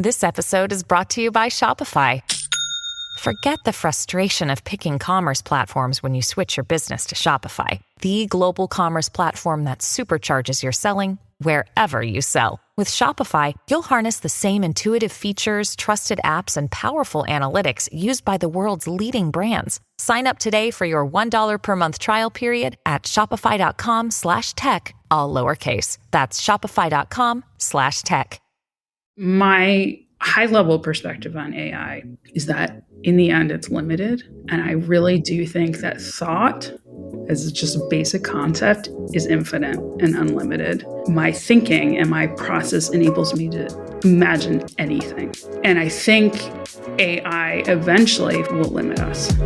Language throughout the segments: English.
This episode is brought to you by Shopify. Forget the frustration of picking commerce platforms when you switch your business to Shopify, the global commerce platform that supercharges your selling wherever you sell. With Shopify, you'll harness the same intuitive features, trusted apps, and powerful analytics used by the world's leading brands. Sign up today for your $1 per month trial period at shopify.com/tech, all lowercase. That's shopify.com/tech. My high-level perspective on AI is that in the end, it's limited. And I really do think that thought, as just a basic concept, is infinite and unlimited. My thinking and my process enables me to imagine anything. And I think AI eventually will limit us.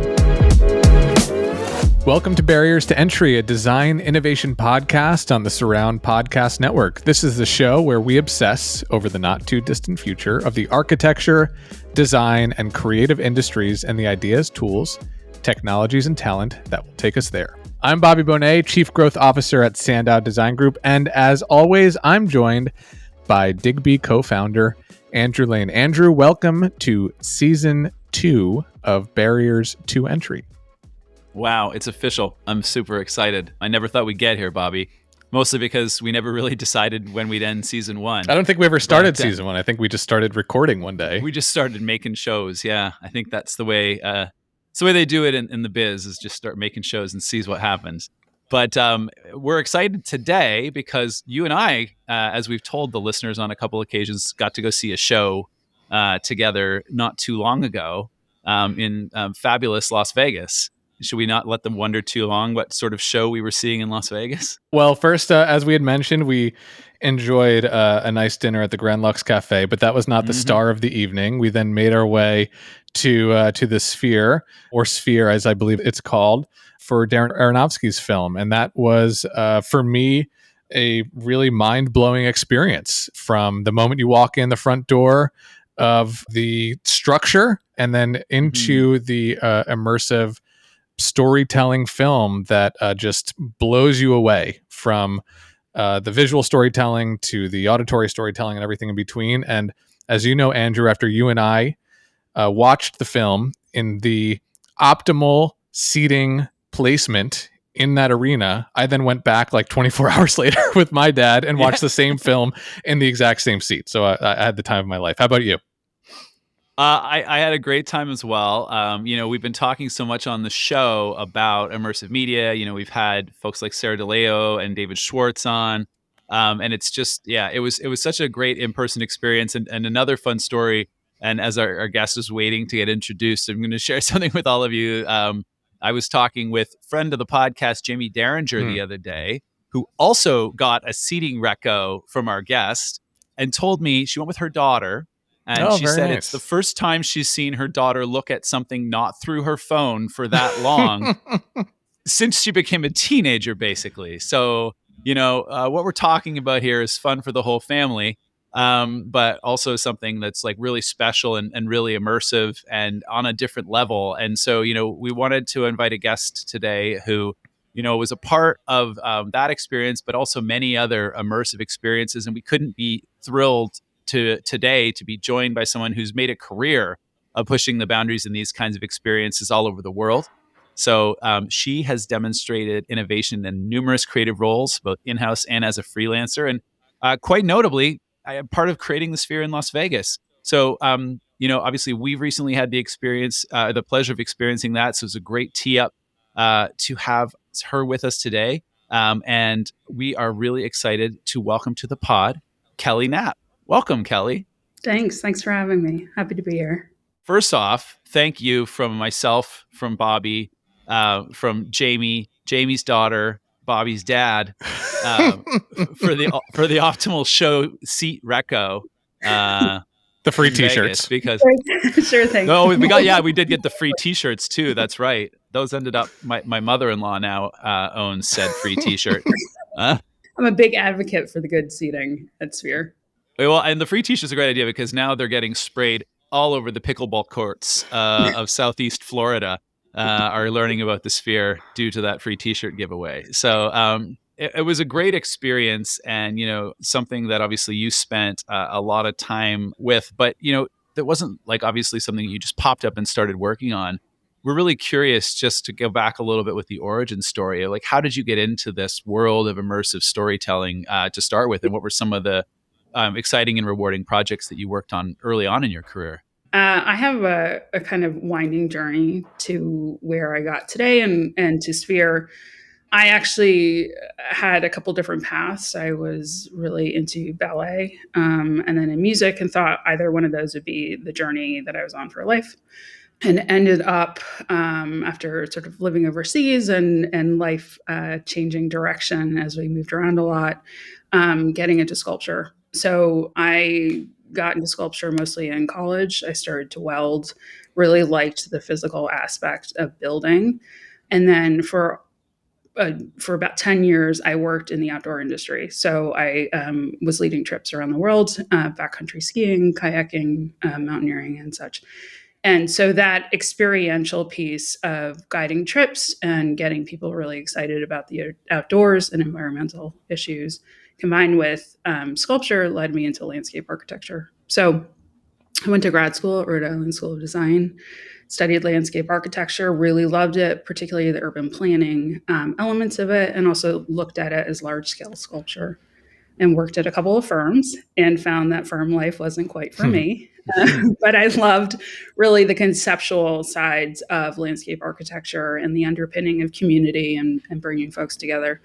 Welcome to Barriers to Entry, a design innovation podcast on the Surround Podcast Network. This is the show where we obsess over the not too distant future of the architecture, design, and creative industries and the ideas, tools, technologies, and talent that will take us there. I'm Bobby Bonett, Chief Growth Officer at Sandow Design Group, and as always, I'm joined by Digby co-founder Andrew Lane. Andrew, welcome to Season 2 of Barriers to Entry. Wow, it's official. I'm super excited. I never thought we'd get here, Bobby. Mostly because we never really decided when we'd end season 1. I don't think we ever started season 1. I think we just started recording one day. We just started making shows. Yeah, I think that's the way. It's the way they do it in the biz, is just start making shows and sees what happens. But we're excited today because you and I, as we've told the listeners on a couple occasions, got to go see a show together not too long ago in fabulous Las Vegas. Should we not let them wonder too long what sort of show we were seeing in Las Vegas? Well, first, as we had mentioned, we enjoyed a nice dinner at the Grand Lux Cafe, but that was not the star of the evening. We then made our way to the Sphere, or Sphere as I believe it's called, for Darren Aronofsky's film. And that was, for me, a really mind-blowing experience from the moment you walk in the front door of the structure and then into the immersive storytelling film that just blows you away, from the visual storytelling to the auditory storytelling and everything in between. And as you know, Andrew, after you and I watched the film in the optimal seating placement in that arena, I then went back like 24 hours later with my dad and watched the same film in the exact same seat. So I had the time of my life. How about you? I had a great time as well. We've been talking so much on the show about immersive media. We've had folks like Sarah DeLeo and David Schwartz on. And it's just, it was such a great in-person experience. And another fun story. And as our guest is waiting to get introduced, I'm going to share something with all of you. I was talking with friend of the podcast, Jamie Derringer, the other day, who also got a seating reco from our guest and told me she went with her daughter. And she said it's the first time she's seen her daughter look at something not through her phone for that long since she became a teenager, basically. So, what we're talking about here is fun for the whole family, but also something that's like really special and really immersive and on a different level. And so, we wanted to invite a guest today who, was a part of that experience, but also many other immersive experiences. And we couldn't be thrilled today to be joined by someone who's made a career of pushing the boundaries in these kinds of experiences all over the world. So she has demonstrated innovation in numerous creative roles, both in-house and as a freelancer. And quite notably, I am part of creating the Sphere in Las Vegas. So, obviously we've recently had the pleasure of experiencing that. So it's a great tee up to have her with us today. And we are really excited to welcome to the pod, Kelly Knapp. Welcome, Kelly. Thanks for having me. Happy to be here. First off, thank you from myself, from Bobby, from Jamie's daughter, Bobby's dad, for the optimal show seat reco. The free T-shirts, because sure thing. No, we did get the free T-shirts too. That's right. Those ended up. My mother-in-law now owns said free T-shirt. I'm a big advocate for the good seating at Sphere. Well, and the free T-shirts is a great idea because now they're getting sprayed all over the pickleball courts of Southeast Florida. Are learning about the Sphere due to that free T-shirt giveaway. So it was a great experience, and something that obviously you spent a lot of time with, but that wasn't like obviously something you just popped up and started working on. We're really curious just to go back a little bit with the origin story. Like, how did you get into this world of immersive storytelling to start with, and what were some of the exciting and rewarding projects that you worked on early on in your career? I have a kind of winding journey to where I got today and to Sphere. I actually had a couple different paths. I was really into ballet and then in music, and thought either one of those would be the journey that I was on for life. And ended up, after sort of living overseas and life changing direction as we moved around a lot, getting into sculpture. So I got into sculpture mostly in college. I started to weld, really liked the physical aspect of building. And then for about 10 years, I worked in the outdoor industry. So I was leading trips around the world, backcountry skiing, kayaking, mountaineering, and such. And so that experiential piece of guiding trips and getting people really excited about the outdoors and environmental issues, combined with sculpture, led me into landscape architecture. So I went to grad school at Rhode Island School of Design, studied landscape architecture, really loved it, particularly the urban planning elements of it, and also looked at it as large scale sculpture, and worked at a couple of firms and found that firm life wasn't quite for me. But I loved really the conceptual sides of landscape architecture and the underpinning of community and bringing folks together.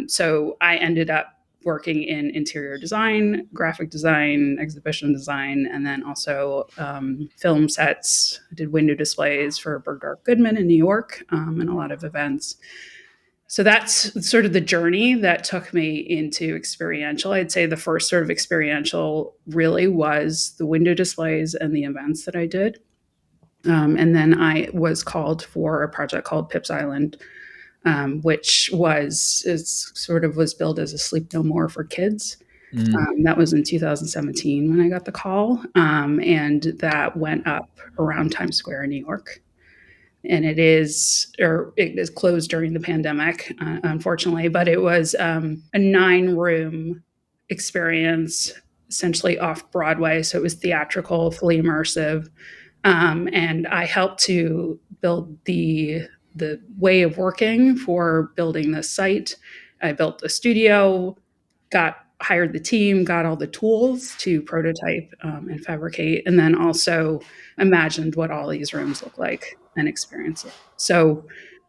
So I ended up working in interior design, graphic design, exhibition design, and then also film sets. I did window displays for Bergdorf Goodman in New York, and a lot of events. So that's sort of the journey that took me into experiential. I'd say the first sort of experiential really was the window displays and the events that I did. And then I was called for a project called Pips Island, which was billed as a Sleep No More for kids. That was in 2017 when I got the call, and that went up around Times Square in New York. And it is closed during the pandemic, unfortunately, but it was a 9-room experience, essentially off Broadway. So it was theatrical, fully immersive. And I helped to build the way of working for building this site. I built a studio, hired the team, got all the tools to prototype and fabricate, and then also imagined what all these rooms look like and experience it. So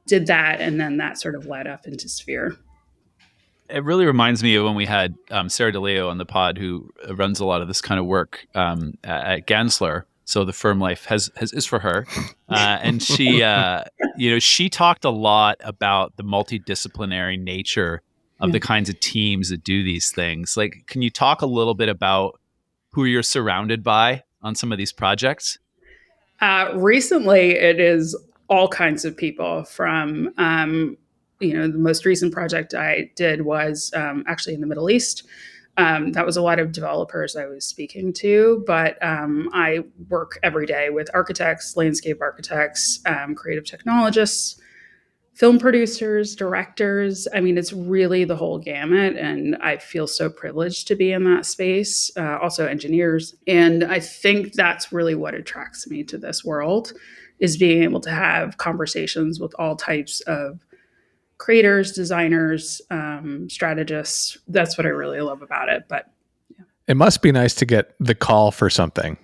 did that, and then that sort of led up into Sphere. It really reminds me of when we had Sarah DeLeo on the pod, who runs a lot of this kind of work at Gansler. So the firm life is for her, and she, she talked a lot about the multidisciplinary nature of the kinds of teams that do these things. Like, can you talk a little bit about who you're surrounded by on some of these projects? Recently, it is all kinds of people from, the most recent project I did was actually in the Middle East. That was a lot of developers I was speaking to, but I work every day with architects, landscape architects, creative technologists, film producers, directors. I mean, it's really the whole gamut. And I feel so privileged to be in that space, also engineers. And I think that's really what attracts me to this world, is being able to have conversations with all types of creators, designers, strategists. That's what I really love about it. But it must be nice to get the call for something.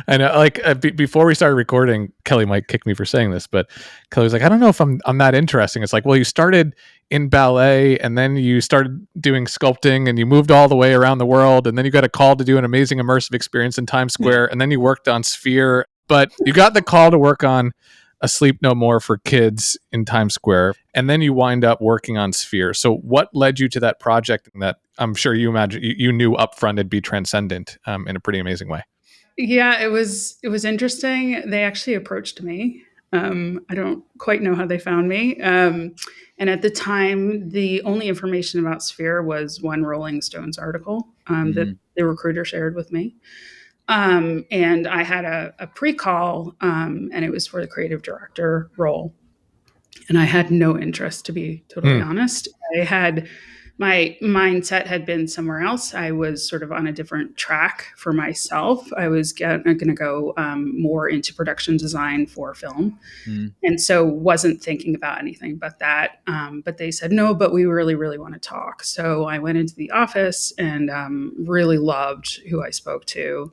I know, like before we started recording, Kelly might kick me for saying this, but Kelly was like, I don't know if I'm that interesting. It's like, well, you started in ballet and then you started doing sculpting and you moved all the way around the world. And then you got a call to do an amazing immersive experience in Times Square. And then you worked on Sphere, but you got the call to work on A Sleep No More for kids in Times Square. And then you wind up working on Sphere. So what led you to that project that I'm sure you imagine you knew upfront it'd be transcendent in a pretty amazing way? Yeah, it was interesting. They actually approached me. I don't quite know how they found me. And at the time, the only information about Sphere was one Rolling Stones article that the recruiter shared with me. And I had a pre-call, and it was for the creative director role. And I had no interest, to be totally honest. My mindset had been somewhere else. I was sort of on a different track for myself. I was going to go more into production design for film. Mm. And so wasn't thinking about anything but that. But they said, no, but we really, really want to talk. So I went into the office and really loved who I spoke to,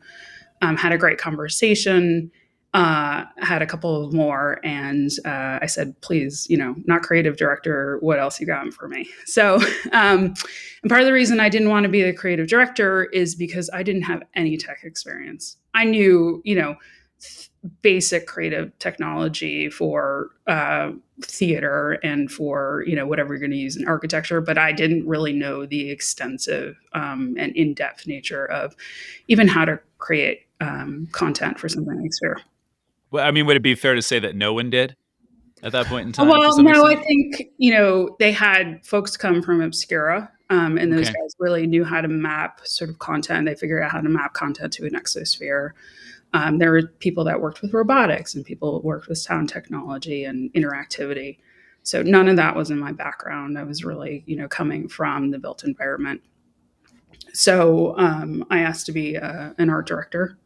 had a great conversation, had a couple of more. And I said, please, not creative director, what else you got for me? So, and part of the reason I didn't want to be the creative director is because I didn't have any tech experience. I knew, basic creative technology for theater and for whatever you're going to use in architecture, but I didn't really know the extensive and in-depth nature of even how to create content for something like Sphere. Well, I mean, would it be fair to say that no one did at that point in time? Well, no, I think they had folks come from Obscura, and those Okay. guys really knew how to map sort of content. They figured out how to map content to an exosphere. There were people that worked with robotics and people that worked with sound technology and interactivity. So none of that was in my background. I was really, coming from the built environment. So I asked to be an art director.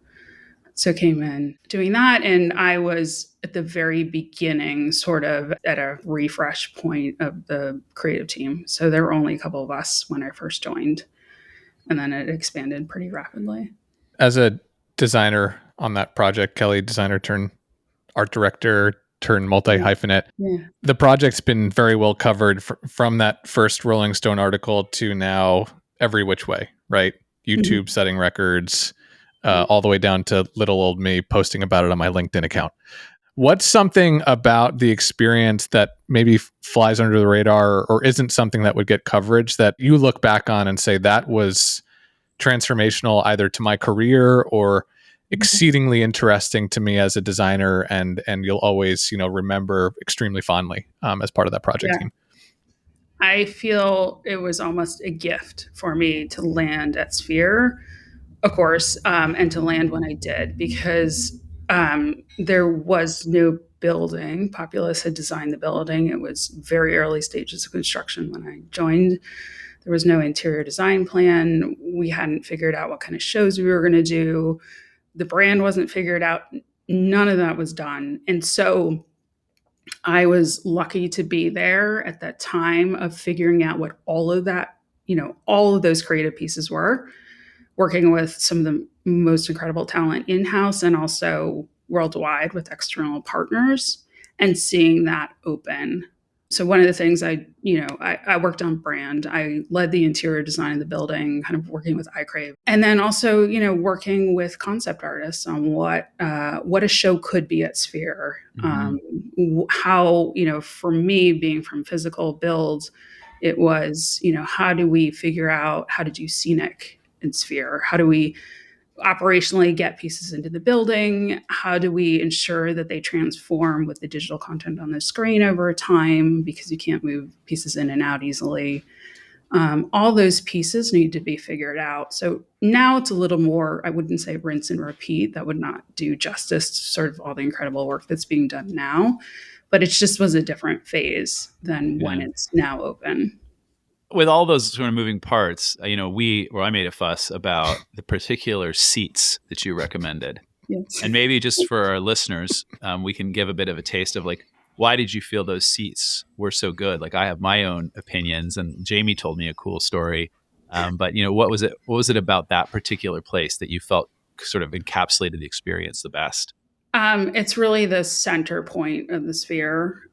So came in doing that. And I was at the very beginning, sort of at a refresh point of the creative team. So there were only a couple of us when I first joined. And then it expanded pretty rapidly. As a designer on that project, Kelly, designer turned art director, turned multi-hyphenate. Yeah. The project's been very well covered from that first Rolling Stone article to now every which way, right? YouTube setting records, all the way down to little old me posting about it on my LinkedIn account. What's something about the experience that maybe flies under the radar or isn't something that would get coverage that you look back on and say that was transformational either to my career or exceedingly interesting to me as a designer, and you'll always remember extremely fondly as part of that project team? I feel it was almost a gift for me to land at Sphere, of course, and to land when I did, because there was no building. Populous had designed the building. It was very early stages of construction when I joined. There was no interior design plan. We hadn't figured out what kind of shows we were going to do. The brand wasn't figured out. None of that was done. And so I was lucky to be there at that time of figuring out what all of that, all of those creative pieces were, working with some of the most incredible talent in-house and also worldwide with external partners, and seeing that open. So one of the things I worked on brand. I led the interior design of the building, kind of working with iCrave. And then also, working with concept artists on what a show could be at Sphere. How, for me, being from physical builds, it was, how do we figure out how to do scenic in Sphere? How do we operationally get pieces into the building? How do we ensure that they transform with the digital content on the screen over time, because you can't move pieces in and out easily? All those pieces need to be figured out. So now it's a little more, I wouldn't say rinse and repeat. That would not do justice to sort of all the incredible work that's being done now. But it just was a different phase than when it's now open. With all those sort of moving parts, I made a fuss about the particular seats that you recommended. Yes. And maybe just for our listeners, we can give a bit of a taste of why did you feel those seats were so good? I have my own opinions, and Jamie told me a cool story. But what was it about that particular place that you felt sort of encapsulated the experience the best? It's really the center point of the Sphere.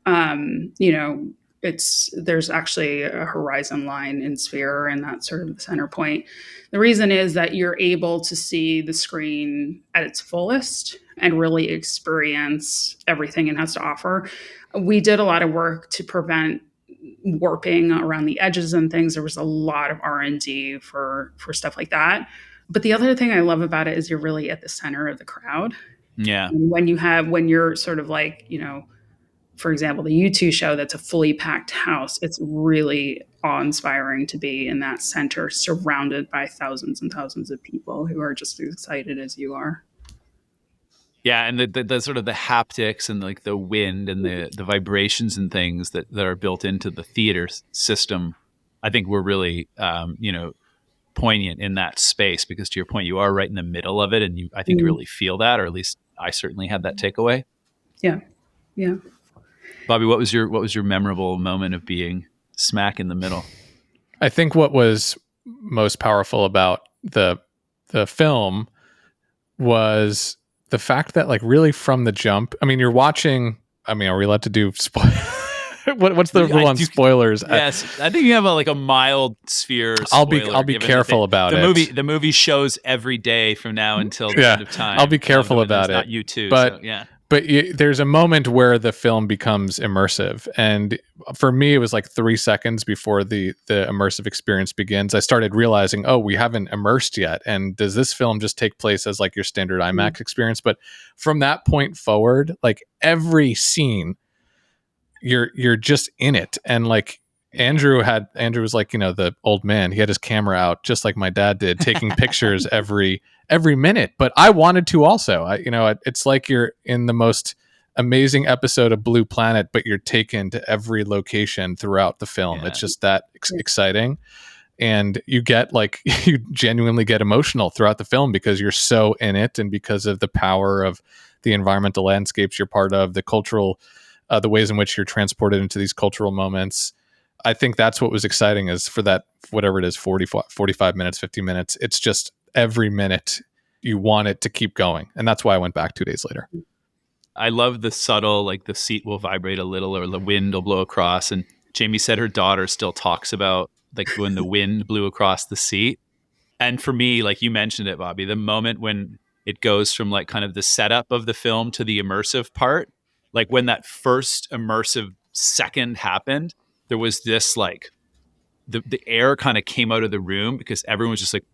There's actually a horizon line in Sphere, and that's sort of the center point. The reason is that you're able to see the screen at its fullest and really experience everything it has to offer. We did a lot of work to prevent warping around the edges and things. There was a lot of R&D for stuff like that. But the other thing I love about it is you're really at the center of the crowd. Yeah. And when you're sort of for example, the U2 show, that's a fully packed house, it's really awe-inspiring to be in that center, surrounded by thousands and thousands of people who are just as excited as you are. Yeah, and the sort of the haptics and like the wind and the vibrations and things that are built into the theater system, I think were really poignant in that space, because to your point, you are right in the middle of it, and I think you Mm. really feel that, or at least I certainly had that takeaway. Yeah. Yeah. Bobby, what was your memorable moment of being smack in the middle? I think what was most powerful about the film was the fact that, like, really from the jump, I mean, you're watching, I mean, are we allowed to do what's the rule on spoilers? Yes, I think you have a mild sphere spoiler. I'll be careful about it. The movie shows every day from now until the end of time. I'll be careful about it. Not you too, but so, yeah. But there's a moment where the film becomes immersive, and for me, it was like 3 seconds before the immersive experience begins. I started realizing, oh, we haven't immersed yet, and does this film just take place as like your standard IMAX experience? But from that point forward, like every scene, you're just in it, and like Andrew was like, the old man. He had his camera out just like my dad did, taking pictures every minute. But I wanted to also. It's like you're in the most amazing episode of Blue Planet, but you're taken to every location throughout the film. Yeah. It's just that exciting. And you you genuinely get emotional throughout the film because you're so in it, and because of the power of the environmental landscapes you're part of, the cultural, the ways in which you're transported into these cultural moments. I think that's what was exciting, is for that, whatever it is, 45 minutes, 50 minutes. It's just every minute you want it to keep going. And that's why I went back 2 days later. I love the subtle, like the seat will vibrate a little or the wind will blow across. And Jamie said her daughter still talks about like when the wind blew across the seat. And for me, like you mentioned it, Bobby, the moment when it goes from like kind of the setup of the film to the immersive part, like when that first immersive second happened, there was this like the air kind of came out of the room because everyone was just like,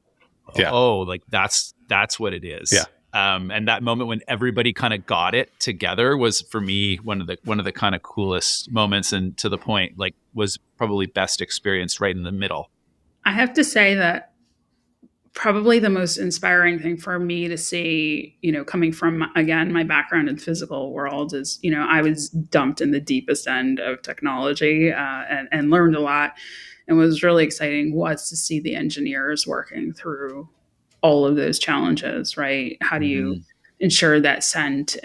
oh, like that's what it is. Yeah. And that moment when everybody kind of got it together was, for me, one of the kind of coolest moments, and to the point, like, was probably best experienced right in the middle. I have to say that probably the most inspiring thing for me to see, coming from, again, my background in the physical world is, I was dumped in the deepest end of technology and learned a lot. And what was really exciting was to see the engineers working through all of those challenges, right? How do you ensure that scent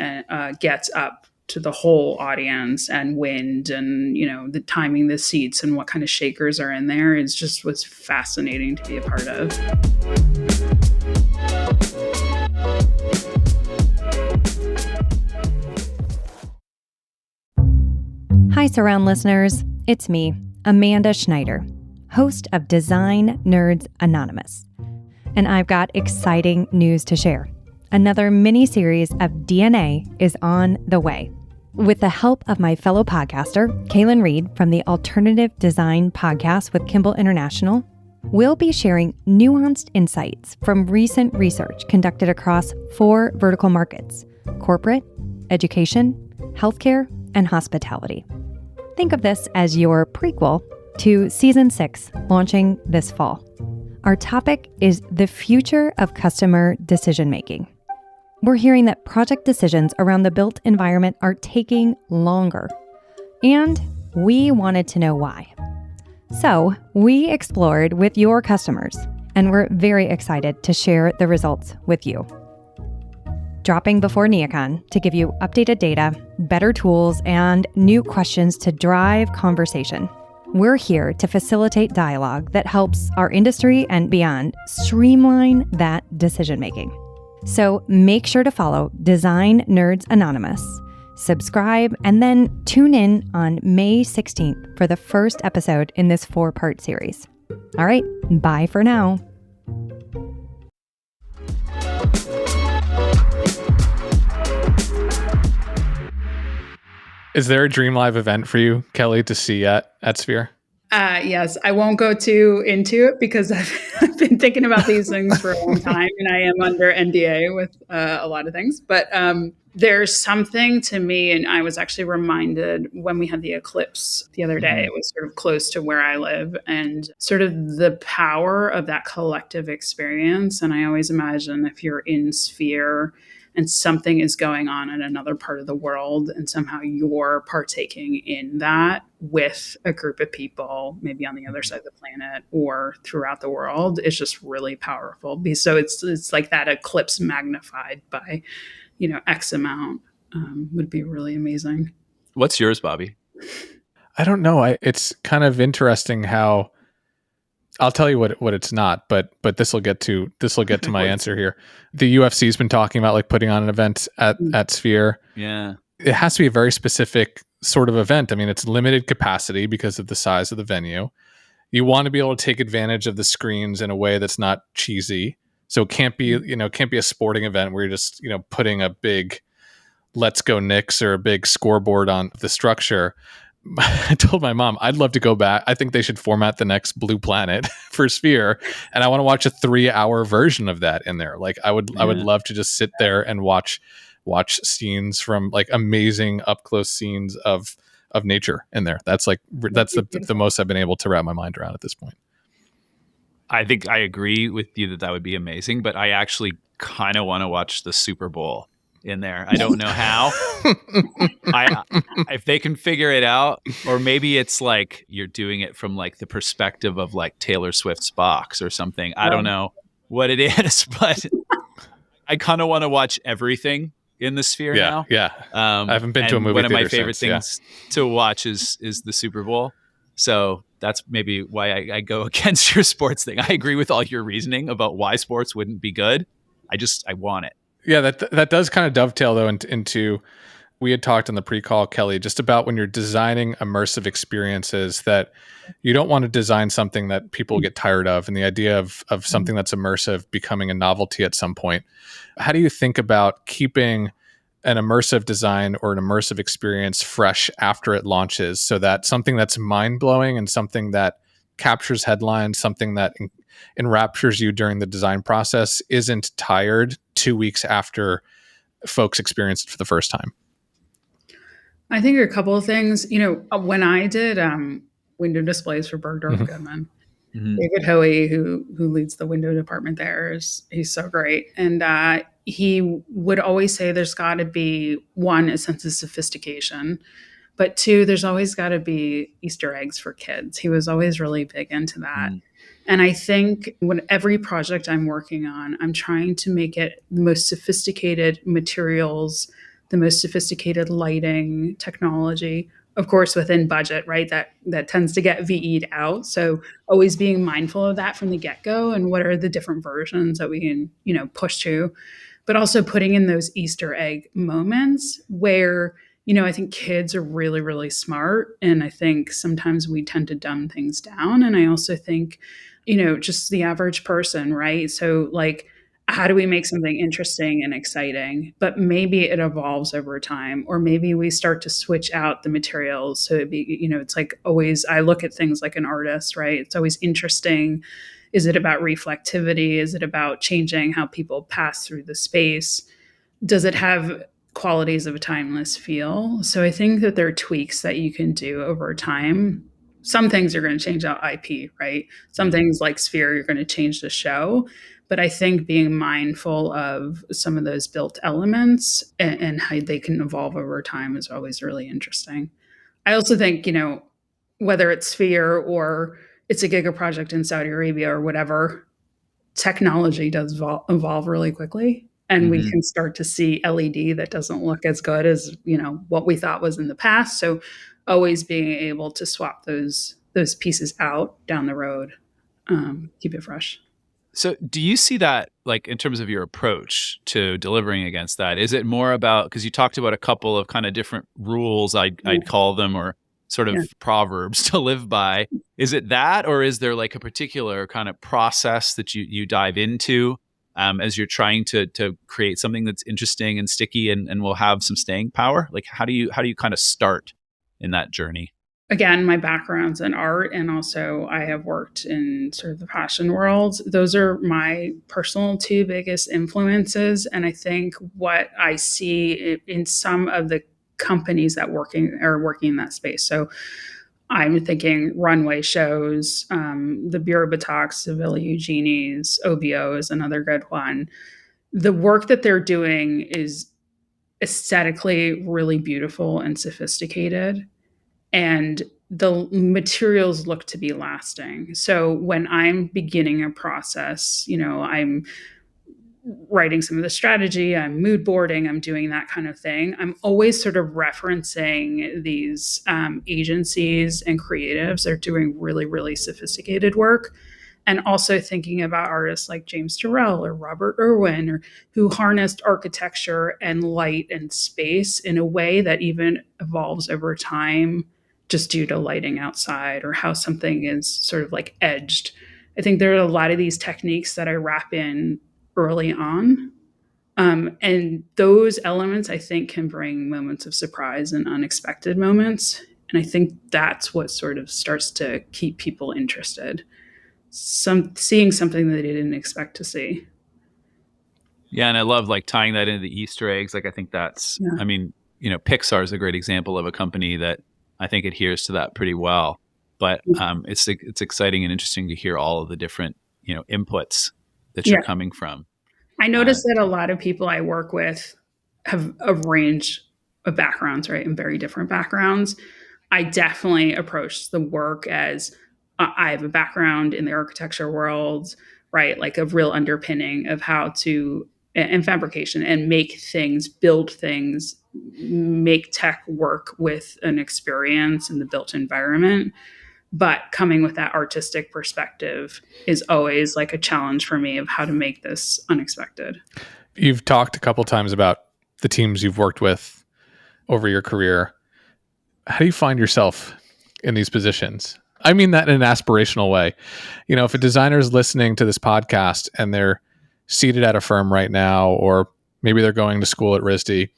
gets up to the whole audience, and wind, and the timing the seats and what kind of shakers are in there was fascinating to be a part of. Hi, Surround listeners. It's me, Amanda Schneider, host of Design Nerds Anonymous. And I've got exciting news to share. Another mini-series of DNA is on the way. With the help of my fellow podcaster, Kaylin Reed from the Alternative Design Podcast with Kimball International, we'll be sharing nuanced insights from recent research conducted across 4 vertical markets: corporate, education, healthcare, and hospitality. Think of this as your prequel to Season 6, launching this fall. Our topic is the future of customer decision-making. We're hearing that project decisions around the built environment are taking longer, and we wanted to know why. So we explored with your customers, and we're very excited to share the results with you. Dropping before NeoCon to give you updated data, better tools, and new questions to drive conversation. We're here to facilitate dialogue that helps our industry and beyond streamline that decision-making. So make sure to follow Design Nerds Anonymous, subscribe, and then tune in on May 16th for the first episode in this 4-part series. All right, bye for now. Is there a Dream Live event for you, Kelly, to see at Sphere? Yes, I won't go too into it because I've been thinking about these things for a long time, and I am under NDA with a lot of things. But there's something to me, and I was actually reminded when we had the eclipse the other day. It was sort of close to where I live, and sort of the power of that collective experience. And I always imagine if you're in Sphere, and something is going on in another part of the world, and somehow you're partaking in that with a group of people, maybe on the other side of the planet or throughout the world, is just really powerful. So it's like that eclipse magnified by, X amount, would be really amazing. What's yours, Bobby? I don't know. It's kind of interesting how I'll tell you what it's not, but this will get to my answer here. The UFC's been talking about like putting on an event at Sphere. Yeah. It has to be a very specific sort of event. I mean, it's limited capacity because of the size of the venue. You want to be able to take advantage of the screens in a way that's not cheesy. So it can't be a sporting event where you're just, putting a big Let's Go Knicks or a big scoreboard on the structure. I told my mom I'd love to go back. I think they should format the next Blue Planet for Sphere, and I want to watch a 3-hour version of that in there. Like I would love to just sit there and watch scenes from like amazing up close scenes of nature in there. That's the most I've been able to wrap my mind around at this point. I think I agree with you that would be amazing, but I actually kind of want to watch the Super Bowl in there. I don't know how. If they can figure it out, or maybe it's like you're doing it from like the perspective of like Taylor Swift's box or something. I don't know what it is, but I kind of want to watch everything in the Sphere now. Yeah. I haven't been to a movie one of my theater favorite since, things to watch is the Super Bowl. So that's maybe why I go against your sports thing. I agree with all your reasoning about why sports wouldn't be good. I want it. Yeah, that does kind of dovetail though into we had talked on the pre-call, Kelly, just about when you're designing immersive experiences that you don't want to design something that people get tired of, and the idea of something that's immersive becoming a novelty at some point. How do you think about keeping an immersive design or an immersive experience fresh after it launches, so that something that's mind-blowing and something that captures headlines, something that enraptures you during the design process isn't tired 2 weeks after folks experience it for the first time? I think a couple of things. When I did window displays for Bergdorf Goodman, David Hoey, who leads the window department there, he's so great. And he would always say there's got to be, one, a sense of sophistication, but two, there's always got to be Easter eggs for kids. He was always really big into that. And I think when every project I'm working on, I'm trying to make it the most sophisticated materials, the most sophisticated lighting technology, of course, within budget, right? That tends to get VE'd out. So always being mindful of that from the get-go, and what are the different versions that we can, push to, but also putting in those Easter egg moments where, I think kids are really, really smart. And I think sometimes we tend to dumb things down. And I also think, just the average person, right? So like, how do we make something interesting and exciting? But maybe it evolves over time, or maybe we start to switch out the materials. So it's like always, I look at things like an artist, right? It's always interesting. Is it about reflectivity? Is it about changing how people pass through the space? Does it have qualities of a timeless feel? So I think that there are tweaks that you can do over time. Some things are going to change out IP, right? Some things like Sphere, you're going to change the show. But I think being mindful of some of those built elements and how they can evolve over time is always really interesting. I also think, whether it's Sphere or it's a Giga project in Saudi Arabia or whatever, technology does evolve really quickly. And we can start to see LED that doesn't look as good as, what we thought was in the past. So always being able to swap those pieces out down the road, keep it fresh. So do you see that, like, in terms of your approach to delivering against that? Is it more about, because you talked about a couple of kind of different rules, I'd call them, or sort of proverbs to live by. Is it that, or is there like a particular kind of process that you dive into as you're trying to create something that's interesting and sticky and will have some staying power? Like, how do you kind of start in that journey? Again, my background's in art, and also I have worked in sort of the fashion world. Those are my personal two biggest influences. And I think what I see in some of the companies that are working in that space. So I'm thinking runway shows, the Bureau Batox, Sevilla Eugeni's, OBO is another good one. the work that they're doing is aesthetically really beautiful and sophisticated, and the materials look to be lasting. So when I'm beginning a process, I'm writing some of the strategy, I'm mood boarding, I'm doing that kind of thing. I'm always sort of referencing these agencies and creatives that are doing really, really sophisticated work. And also thinking about artists like James Turrell or Robert Irwin, or who harnessed architecture and light and space in a way that even evolves over time just due to lighting outside or how something is sort of like edged. I think there are a lot of these techniques that I wrap in early on. And those elements, I think, can bring moments of surprise and unexpected moments. And I think that's what sort of starts to keep people interested. Seeing something that they didn't expect to see. Yeah, and I love like tying that into the Easter eggs. Like I think that's, Yeah. I mean, Pixar is a great example of a company that I think adheres to that pretty well. But it's exciting and interesting to hear all of the different inputs that you're coming from. I noticed that a lot of people I work with have a range of backgrounds, right, and very different backgrounds. I definitely approach the work as I have a background in the architecture world, right, like a real underpinning of how to, and fabrication, and make things, build things, make tech work with an experience in the built environment. But coming with that artistic perspective is always like a challenge for me of how to make this unexpected. You've talked a couple times about the teams you've worked with over your career. How do you find yourself in these positions? I mean that in an aspirational way. If a designer is listening to this podcast and they're seated at a firm right now, or maybe they're going to school at RISD,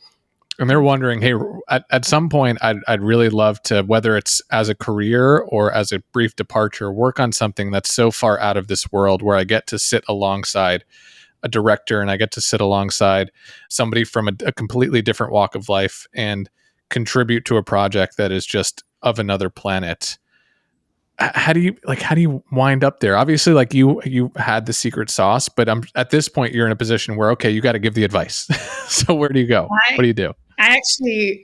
and they're wondering, hey, at some point, I'd really love to, whether it's as a career or as a brief departure, work on something that's so far out of this world where I get to sit alongside a director and I get to sit alongside somebody from a completely different walk of life and contribute to a project that is just of another planet. How do you wind up there? Obviously, like you had the secret sauce, but at this point you're in a position where, okay, you got to give the advice. So where do you go? What do you do? I actually,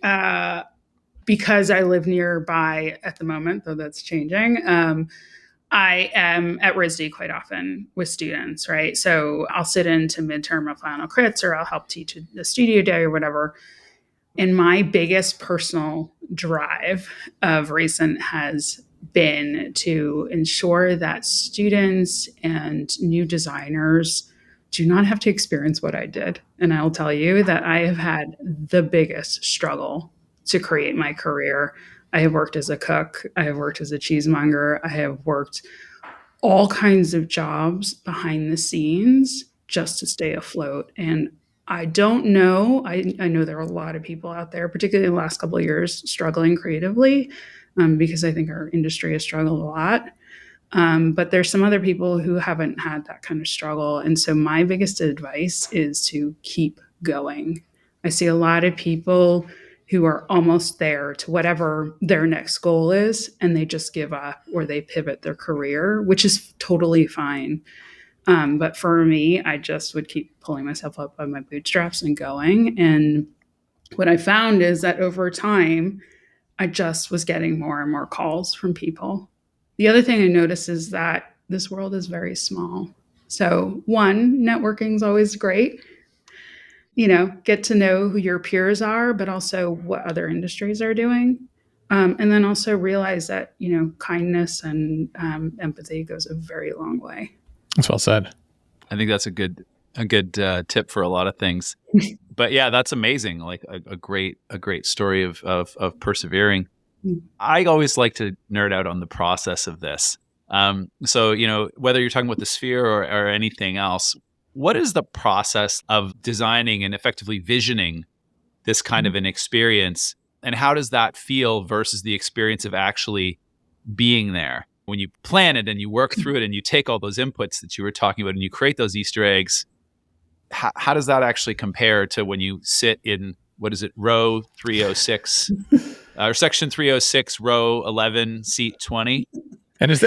because I live nearby at the moment, though that's changing, I am at RISD quite often with students, right? So I'll sit into midterm or final crits, or I'll help teach a studio day or whatever. And my biggest personal drive of recent has been to ensure that students and new designers do not have to experience what I did. And I'll tell you that I have had the biggest struggle to create my career. I have worked as a cook. I have worked as a cheesemonger. I have worked all kinds of jobs behind the scenes just to stay afloat. And I don't know. I know there are a lot of people out there, particularly in the last couple of years, struggling creatively because I think our industry has struggled a lot. But there's some other people who haven't had that kind of struggle. And so my biggest advice is to keep going. I see a lot of people who are almost there to whatever their next goal is, and they just give up or they pivot their career, which is totally fine. But for me, I just would keep pulling myself up by my bootstraps and going. And what I found is that over time, I just was getting more and more calls from people. The other thing I noticed is that this world is very small. So one, networking is always great. Get to know who your peers are, but also what other industries are doing. And then also realize that, kindness and empathy goes a very long way. That's well said. I think that's a good tip for a lot of things. But yeah, that's amazing. Like a great story of persevering. I always like to nerd out on the process of this. So, whether you're talking about the sphere or anything else, what is the process of designing and effectively visioning this kind of an experience? And how does that feel versus the experience of actually being there? When you plan it and you work through it and you take all those inputs that you were talking about and you create those Easter eggs, how does that actually compare to when you sit in, row 306 or section 306, row 11, seat 20? And is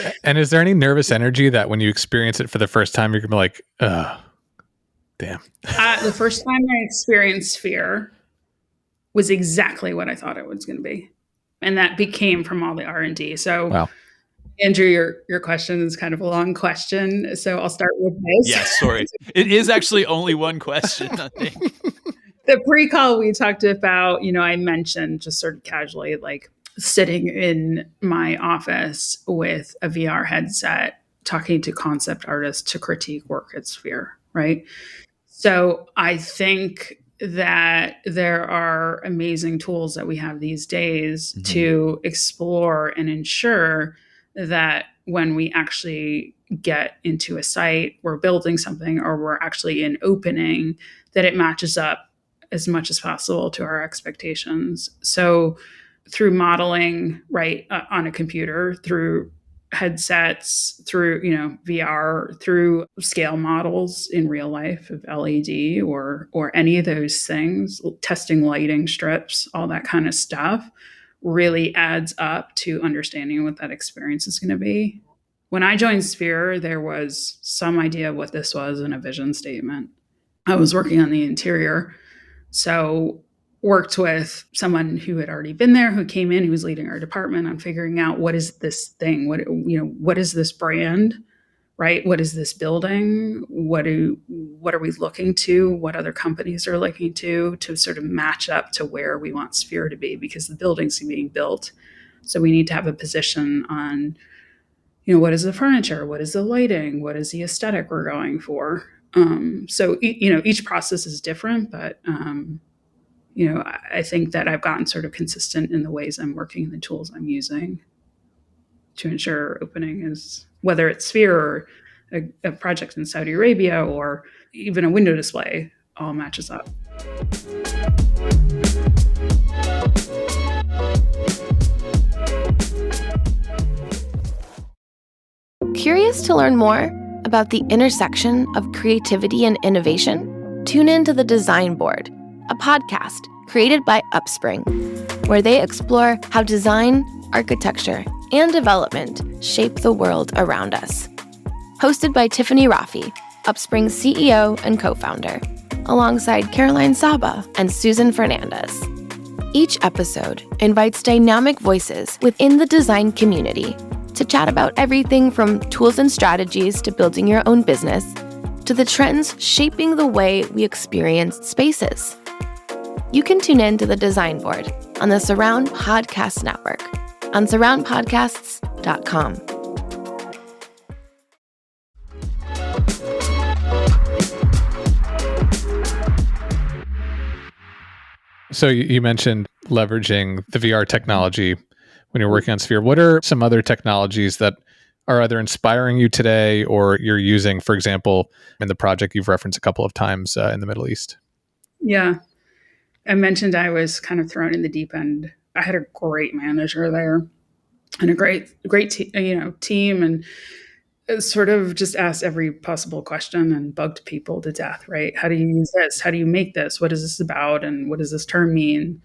there any nervous energy that when you experience it for the first time, you're going to be like, Damn. The first time I experienced Sphere was exactly what I thought it was going to be. And that became from all the R&D. So, Wow. Andrew, your question is kind of a long question. So I'll start with this. Yeah, sorry. It is actually only one question, I think. The pre-call we talked about, I mentioned just sort of casually, like sitting in my office with a VR headset, talking to concept artists to critique work at Sphere, right? So I think that there are amazing tools that we have these days to explore and ensure that when we actually get into a site, we're building something, or we're actually in opening, that it matches up as much as possible to our expectations. So through modeling, right, on a computer, through headsets, through VR, through scale models in real life of LED or any of those things, testing lighting strips, all that kind of stuff really adds up to understanding what that experience is going to be. When I joined Sphere, there was some idea of what this was and a vision statement. I was working on the interior, so worked with someone who had already been there, who came in, who was leading our department on figuring out what is this thing, what is this brand, right? What is this building? What are we looking to? What other companies are looking to sort of match up to where we want Sphere to be, because the building's being built. So we need to have a position on, what is the furniture? What is the lighting? What is the aesthetic we're going for? So each process is different, but I think that I've gotten sort of consistent in the ways I'm working and the tools I'm using to ensure opening is, whether it's Sphere or a project in Saudi Arabia or even a window display, all matches up. Curious to learn more about the intersection of creativity and innovation? Tune in to The Design Board, a podcast created by Upspring, where they explore how design, architecture, and development shape the world around us. Hosted by Tiffany Rafi, Upspring's CEO and co-founder, alongside Caroline Saba and Susan Fernandez. Each episode invites dynamic voices within the design community to chat about everything from tools and strategies to building your own business, to the trends shaping the way we experience spaces. You can tune in to The Design Board on the Surround Podcast Network on surroundpodcasts.com. So you mentioned leveraging the VR technology when you're working on Sphere. What are some other technologies that are either inspiring you today or you're using, for example, in the project you've referenced a couple of times in the Middle East? Yeah. I mentioned I was kind of thrown in the deep end. I had a great manager there and a great team, and sort of just asked every possible question and bugged people to death, right? How do you use this? How do you make this? What is this about? And what does this term mean?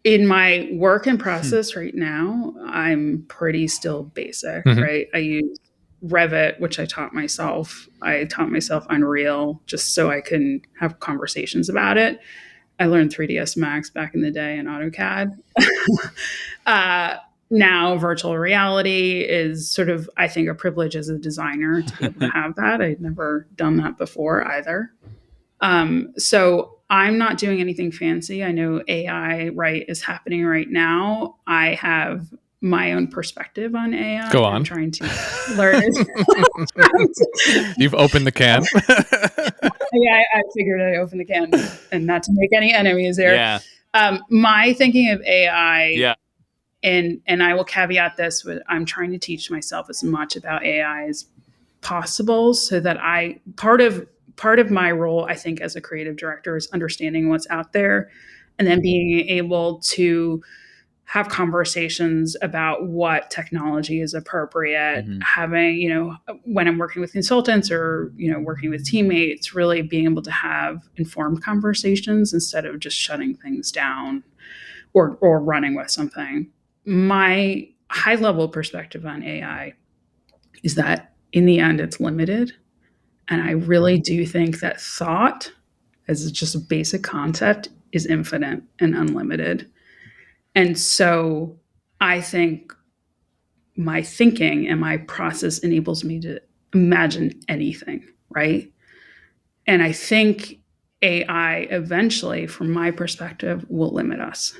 In my work in process right now, I'm pretty still basic, right? I use Revit, which I taught myself. I taught myself Unreal just so I can have conversations about it. I learned 3ds Max back in the day and AutoCAD. Now virtual reality is sort of, I think, a privilege as a designer to be able to have that. I'd never done that before either. So I'm not doing anything fancy. I know AI, right, is happening right now. I have my own perspective on AI. Go on. I'm trying to learn it. You've opened the can. Yeah, I figured I'd open the can and not to make any enemies there. Yeah. My thinking of AI, Yeah. and I will caveat this with, I'm trying to teach myself as much about AI as possible, so that part of my role, I think, as a creative director is understanding what's out there and then being able to have conversations about what technology is appropriate, having, when I'm working with consultants or, working with teammates, really being able to have informed conversations instead of just shutting things down or running with something. My high level perspective on AI is that in the end, it's limited. And I really do think that thought, as just a basic concept, is infinite and unlimited. And so I think my thinking and my process enables me to imagine anything, right? And I think AI eventually, from my perspective, will limit us.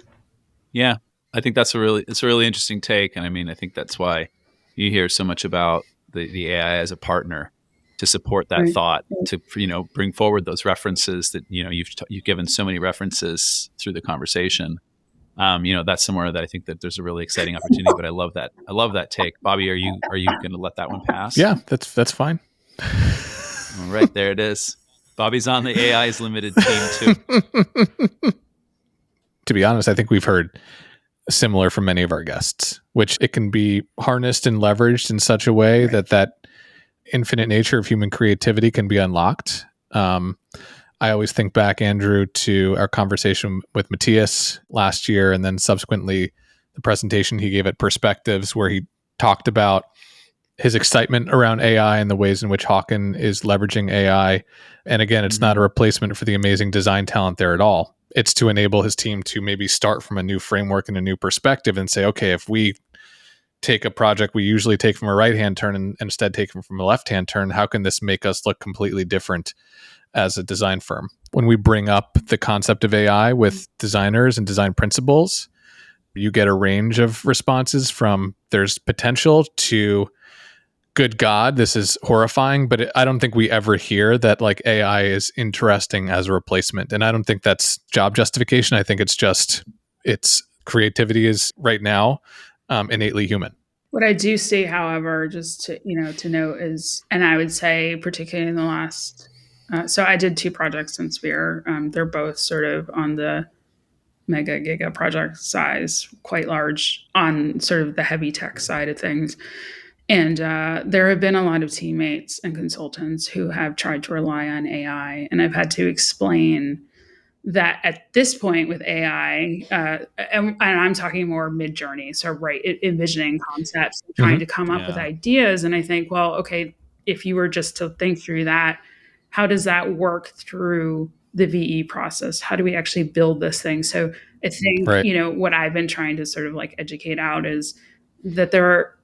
Yeah, I think it's a really interesting take, and I mean, I think that's why you hear so much about the AI as a partner to support that Right. thought, to bring forward those references that you've given so many references through the conversation. That's somewhere that I think that there's a really exciting opportunity. But I love that take, Bobby. Are you going to let that one pass? Yeah, that's fine. All right, there it is. Bobby's on the AI's limited team too. To be honest, I think we've heard similar from many of our guests, which it can be harnessed and leveraged in such a way that infinite nature of human creativity can be unlocked. I always think back, Andrew, to our conversation with Matthias last year, and then subsequently the presentation he gave at Perspectives, where he talked about his excitement around AI and the ways in which Hawken is leveraging AI. And again, it's not a replacement for the amazing design talent there at all. It's to enable his team to maybe start from a new framework and a new perspective and say, okay, if we take a project we usually take from a right-hand turn and instead take them from a left-hand turn, how can this make us look completely different as a design firm? When we bring up the concept of AI with designers and design principles, you get a range of responses from there's potential to good God, this is horrifying, but I don't think we ever hear that like AI is interesting as a replacement. And I don't think that's job justification. I think it's just, its creativity is right now innately human. What I do see, however, just to note is, and I would say particularly in the last, so I did 2 projects in Sphere. They're both sort of on the mega giga project size, quite large on sort of the heavy tech side of things. And there have been a lot of teammates and consultants who have tried to rely on AI. And I've had to explain that at this point with AI, and I'm talking more mid-journey, so envisioning concepts, trying to come up with ideas. And I think, well, okay, if you were just to think through that, how does that work through the VE process? How do we actually build this thing? So I think, what I've been trying to sort of like educate out is that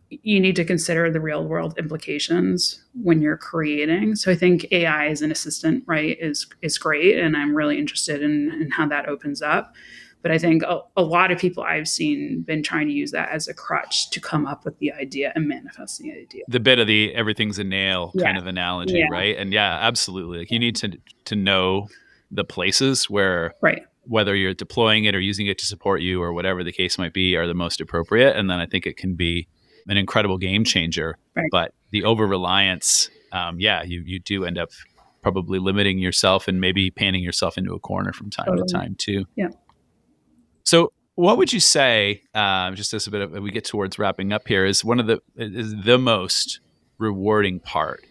you need to consider the real world implications when you're creating. So I think AI as an assistant, right, is great. And I'm really interested in how that opens up. But I think a lot of people I've seen been trying to use that as a crutch to come up with the idea and manifest the idea. The bit of the everything's a nail kind of analogy, right? And yeah, absolutely. Like you need to know the places where whether you're deploying it or using it to support you or whatever the case might be are the most appropriate. And then I think it can be an incredible game changer. But the over-reliance, you do end up probably limiting yourself and maybe painting yourself into a corner from time to time too. Yeah. So what would you say, just as a bit of, we get towards wrapping up here, is the most rewarding part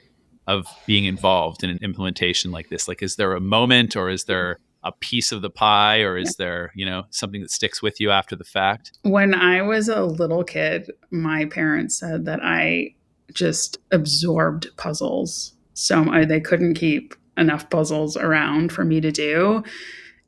of being involved in an implementation like this? Like, is there a moment, or is there a piece of the pie, or is there, something that sticks with you after the fact? When I was a little kid, my parents said that I just absorbed puzzles. So they couldn't keep enough puzzles around for me to do.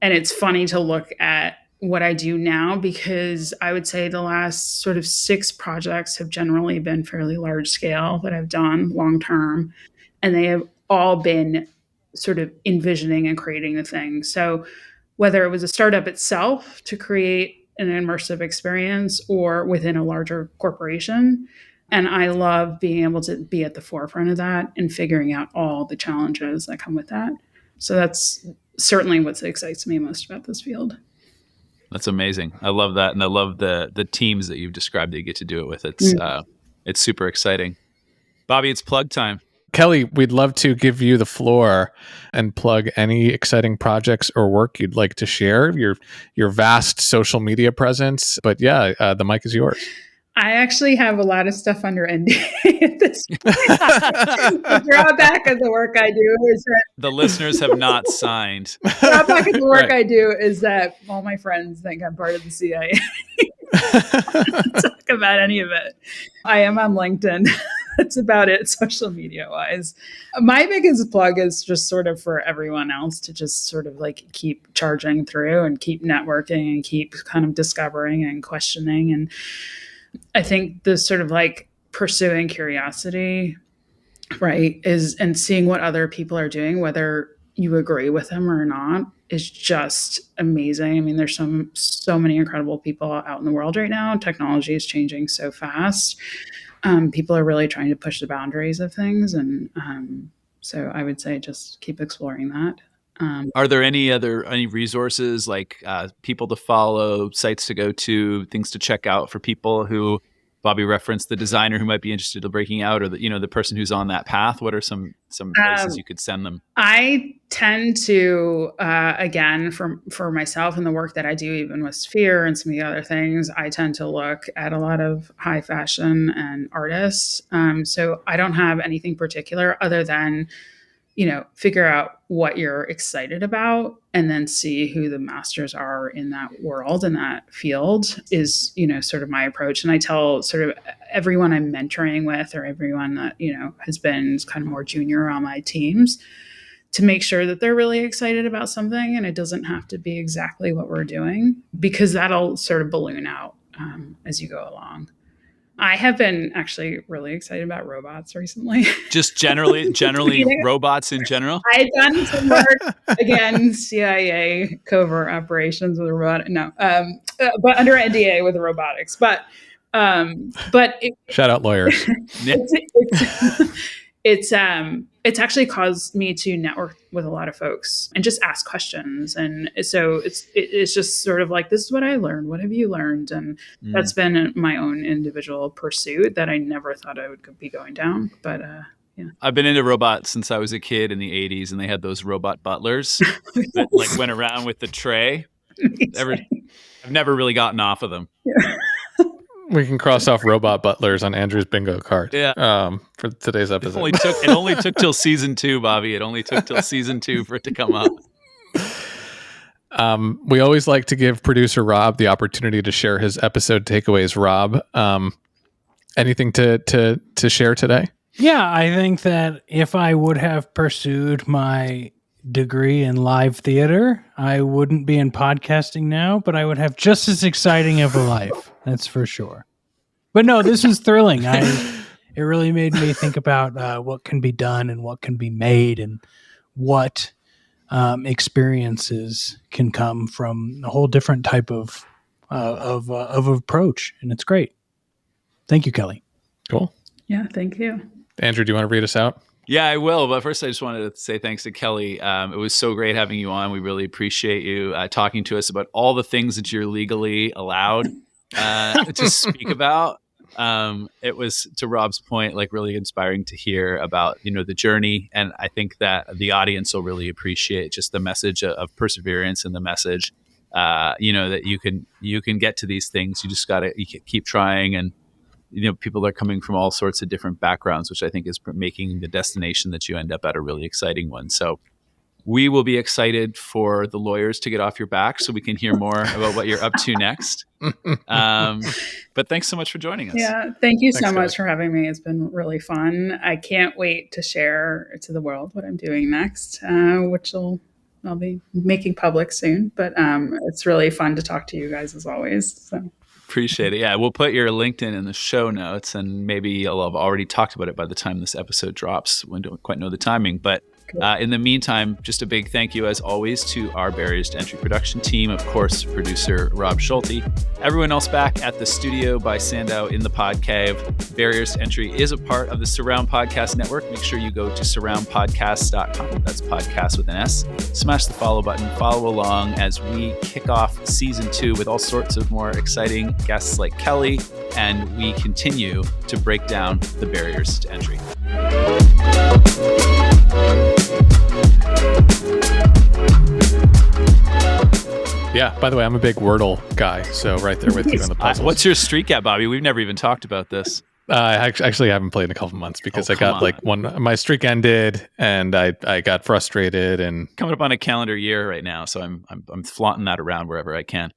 And it's funny to look at what I do now, because I would say the last sort of 6 projects have generally been fairly large scale that I've done long term. And they have all been sort of envisioning and creating the thing. So whether it was a startup itself to create an immersive experience or within a larger corporation. And I love being able to be at the forefront of that and figuring out all the challenges that come with that. So that's certainly what excites me most about this field. That's amazing. I love that. And I love the teams that you've described that you get to do it with. It's super exciting. Bobby, it's plug time. Kelly, we'd love to give you the floor and plug any exciting projects or work you'd like to share, your vast social media presence. But the mic is yours. I actually have a lot of stuff under NDA at this point. The drawback of the work I do is that the listeners have not signed. The drawback of the work I do is that all my friends think I'm part of the CIA. Talk about any of it. I am on LinkedIn. That's about it, social media wise. My biggest plug is just sort of for everyone else to just sort of like keep charging through and keep networking and keep kind of discovering and questioning. And I think this sort of like pursuing curiosity, right, is and seeing what other people are doing, whether you agree with them or not, is just amazing. I mean, there's so many incredible people out in the world right now. Technology is changing so fast. People are really trying to push the boundaries of things, and so I would say just keep exploring that. Are there any resources like people to follow, sites to go to, things to check out for people who Bobby referenced, the designer who might be interested in breaking out, or the person who's on that path? What are some places you could send them? I tend to again for myself and the work that I do, even with Sphere and some of the other things, I tend to look at a lot of high fashion and artists. So I don't have anything particular other than figure out what you're excited about and then see who the masters are in that world and that field is, sort of my approach. And I tell sort of everyone I'm mentoring with or everyone that, has been kind of more junior on my teams to make sure that they're really excited about something and it doesn't have to be exactly what we're doing, because that'll sort of balloon out as you go along. I have been actually really excited about robots recently. Just generally robots in general? I've done some work, again, CIA covert operations with a robot. No, but under NDA with robotics. But Shout out lawyers. It's actually caused me to network with a lot of folks and just ask questions. And so it's just sort of like, this is what I learned. What have you learned? And that's been my own individual pursuit that I never thought I would be going down. But yeah. I've been into robots since I was a kid in the 80s, and they had those robot butlers that like went around with the tray. I've never really gotten off of them. Yeah. We can cross off robot butlers on Andrew's bingo card. Yeah. For today's episode. It only took till season 2, Bobby. It only took till season 2 for it to come up. We always like to give producer Rob the opportunity to share his episode takeaways. Rob, anything to share today? Yeah, I think that if I would have pursued my degree in live theater, I wouldn't be in podcasting now, but I would have just as exciting of a life. That's for sure. But no, this was thrilling. It really made me think about what can be done and what can be made and what experiences can come from a whole different type of approach. And it's great. Thank you, Kelly. Cool. Yeah, thank you. Andrew, do you want to read us out? Yeah, I will. But first, I just wanted to say thanks to Kelly. It was so great having you on. We really appreciate you talking to us about all the things that you're legally allowed to speak about. It was, to Rob's point, like really inspiring to hear about, the journey. And I think that the audience will really appreciate just the message of perseverance and the message, that you can get to these things. You just got to keep trying. And people are coming from all sorts of different backgrounds, which I think is making the destination that you end up at a really exciting one. So we will be excited for the lawyers to get off your back so we can hear more about what you're up to next. But thanks so much for joining us. Yeah, thank you so much for having me. It's been really fun. I can't wait to share to the world what I'm doing next, which I'll be making public soon. But it's really fun to talk to you guys as always. So. Appreciate it. Yeah, we'll put your LinkedIn in the show notes, and maybe you'll have already talked about it by the time this episode drops. We don't quite know the timing, but in the meantime, just a big thank you, as always, to our Barriers to Entry production team, of course, producer Rob Schulte, everyone else back at the studio by Sandow in the Pod Cave. Barriers to Entry is a part of the Surround Podcast Network. Make sure you go to surroundpodcast.com. That's podcast with an S. Smash the follow button. Follow along as we kick off season 2 with all sorts of more exciting guests like Kelly, and we continue to break down the barriers to entry. Yeah, by the way, I'm a big Wordle guy, so right there with you on the puzzles. What's your streak at, Bobby? We've never even talked about this. I actually haven't played in a couple months because I got my streak ended and I got frustrated and coming up on a calendar year right now, so I'm flaunting that around wherever I can.